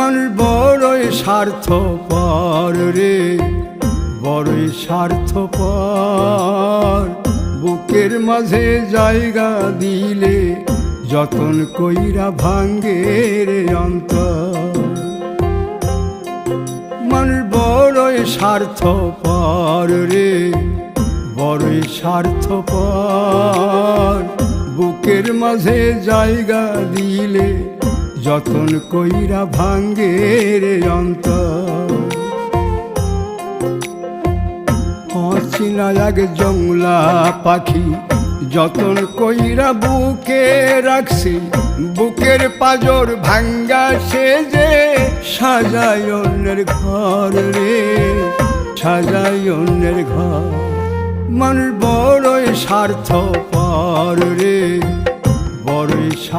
মানুষ বড়ই স্বার্থপর রে, বড়ই স্বার্থপর। বুকের মাঝে জায়গা দিলে যতন কইরা ভাঙ্গে রে অন্তর। মানুষ বড়ই স্বার্থপর রে, বড়ই স্বার্থপর। বুকের মাঝে জায়গা দিলে যতন কইরা ভাঙ্গে রে অন্তর। অচিনা এক জংলা পাখি যতন কইরা বুকে রাখছি, বুকের পাজর ভাঙ্গা সে যে সাজায় অন্যের ঘর রে, সাজায় অন্যের ঘর। মানুষ বড়ই স্বার্থপর রে, বড়ই